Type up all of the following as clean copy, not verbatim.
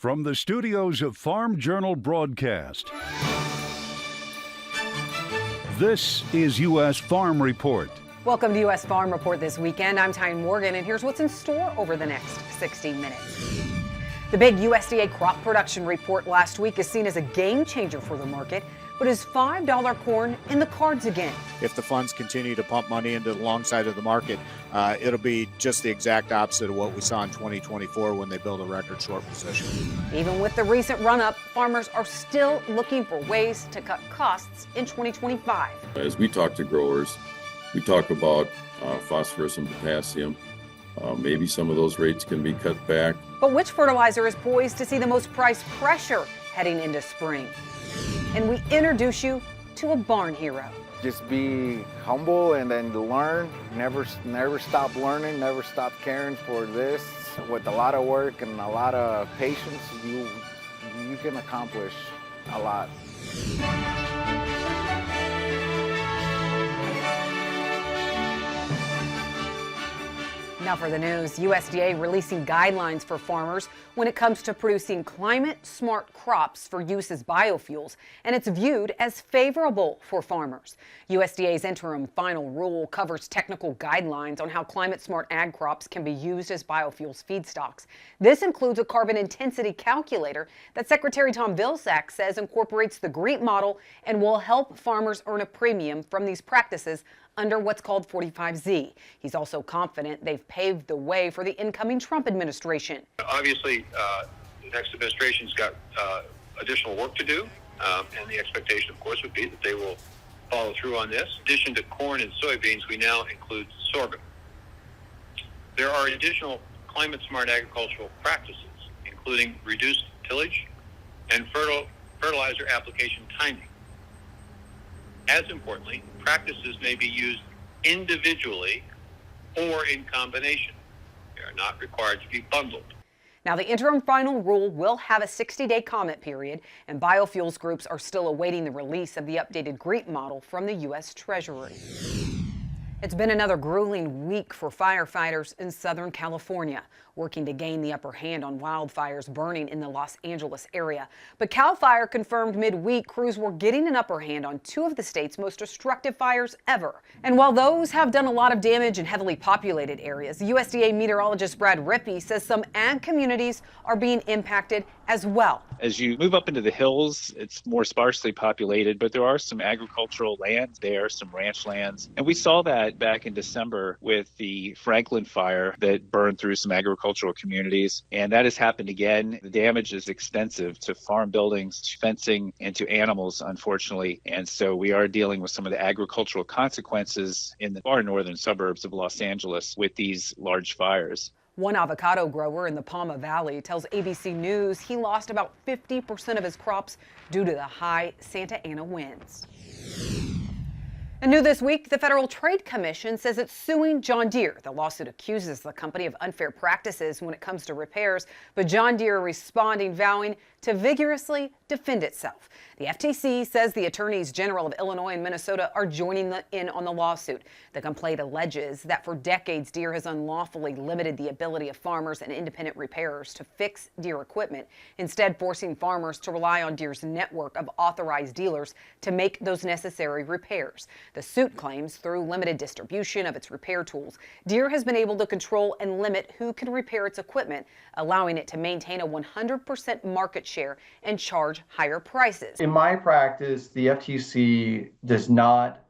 From the studios of Farm Journal Broadcast, this is U.S. Farm Report. Welcome to U.S. Farm Report this weekend. I'm Tyne Morgan, and here's what's in store over the next 60 minutes. The big USDA crop production report last week is seen as a game changer for the market, but is $5 corn in the cards again? If the funds continue to pump money into the long side of the market, it'll be just the exact opposite of what we saw in 2024 when they built a record short position. Even with the recent run-up, farmers are still looking for ways to cut costs in 2025. As we talk to growers, we talk about phosphorus and potassium. Maybe some of those rates can be cut back. But which fertilizer is poised to see the most price pressure heading into spring? And we introduce you to a barn hero. Just be humble and then learn. Never stop learning, never stop caring for this. With a lot of work and a lot of patience, you can accomplish a lot. Now for the news, USDA releasing guidelines for farmers when it comes to producing climate-smart crops for use as biofuels, and it's viewed as favorable for farmers. USDA's interim final rule covers technical guidelines on how climate-smart ag crops can be used as biofuels feedstocks. This includes a carbon intensity calculator that Secretary Tom Vilsack says incorporates the GREET model and will help farmers earn a premium from these practices under what's called 45Z. He's also confident they've paved the way for the incoming Trump administration. Obviously, the next administration's got additional work to do, and the expectation, of course, would be that they will follow through on this. In addition to corn and soybeans, we now include sorghum. There are additional climate-smart agricultural practices, including reduced tillage and fertilizer application timing. As importantly, practices may be used individually or in combination. They are not required to be bundled. Now, the interim final rule will have a 60-day comment period, and biofuels groups are still awaiting the release of the updated GREET model from the U.S. Treasury. It's been another grueling week for firefighters in Southern California, working to gain the upper hand on wildfires burning in the Los Angeles area. But CAL FIRE confirmed midweek crews were getting an upper hand on two of the state's most destructive fires ever. And while those have done a lot of damage in heavily populated areas, USDA meteorologist Brad Rippey says some ag communities are being impacted as well. As you move up into the hills, it's more sparsely populated, but there are some agricultural lands there, some ranch lands. And we saw that back in December with the Franklin fire that burned through some agricultural communities. And that has happened again. The damage is extensive to farm buildings, fencing, and to animals, unfortunately. And so we are dealing with some of the agricultural consequences in the far northern suburbs of Los Angeles with these large fires. One avocado grower in the Palma Valley tells ABC News he lost about 50% of his crops due to the high Santa Ana winds. And new this week, the Federal Trade Commission says it's suing John Deere. The lawsuit accuses the company of unfair practices when it comes to repairs, but John Deere responding, vowing to vigorously defend itself. The FTC says the attorneys general of Illinois and Minnesota are joining in on the lawsuit. The complaint alleges that for decades, Deere has unlawfully limited the ability of farmers and independent repairers to fix Deere equipment, instead forcing farmers to rely on Deere's network of authorized dealers to make those necessary repairs. The suit claims through limited distribution of its repair tools, Deere has been able to control and limit who can repair its equipment, allowing it to maintain a 100% market share and charge higher prices. In my practice, the FTC does not,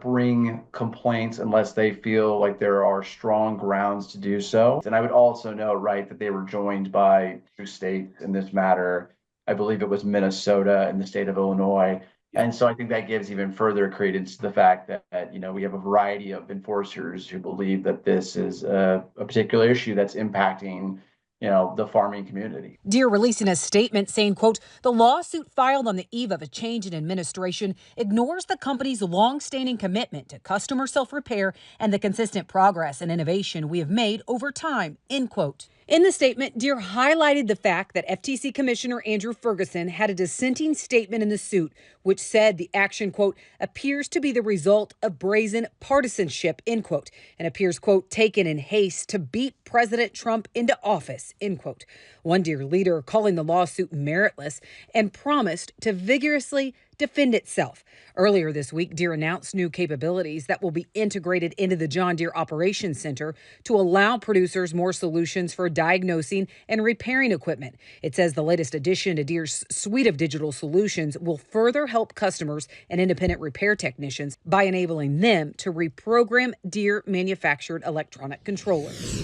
bring complaints unless they feel like there are strong grounds to do so. And I would also note, that they were joined by two states in this matter. I believe it was Minnesota and the state of Illinois. And so I think that gives even further credence to the fact that we have a variety of enforcers who believe that this is a particular issue that's impacting the farming community. Deere releasing a statement saying, quote, the lawsuit filed on the eve of a change in administration ignores the company's long-standing commitment to customer self-repair and the consistent progress and innovation we have made over time, end quote. In the statement, Deere highlighted the fact that FTC Commissioner Andrew Ferguson had a dissenting statement in the suit, which said the action, quote, appears to be the result of brazen partisanship, end quote, and appears, quote, taken in haste to beat President Trump into office, end quote. One Deere leader calling the lawsuit meritless and promised to vigorously defend itself. Earlier this week, Deere announced new capabilities that will be integrated into the John Deere Operations Center to allow producers more solutions for diagnosing and repairing equipment. It says the latest addition to Deere's suite of digital solutions will further help customers and independent repair technicians by enabling them to reprogram Deere manufactured electronic controllers.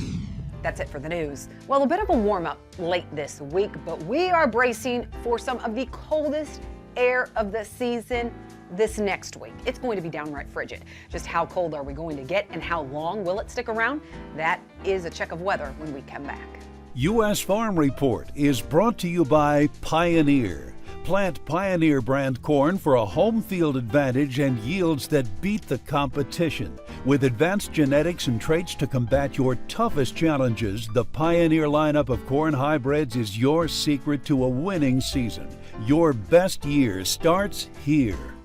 That's it for the news. Well, a bit of a warm-up late this week, but we are bracing for some of the coldest air of the season this next week. It's going to be downright frigid. Just how cold are we going to get and how long will it stick around? That is a check of weather when we come back. U.S. Farm Report is brought to you by Pioneer. Plant Pioneer brand corn for a home field advantage and yields that beat the competition. With advanced genetics and traits to combat your toughest challenges, the Pioneer lineup of corn hybrids is your secret to a winning season. Your best year starts here.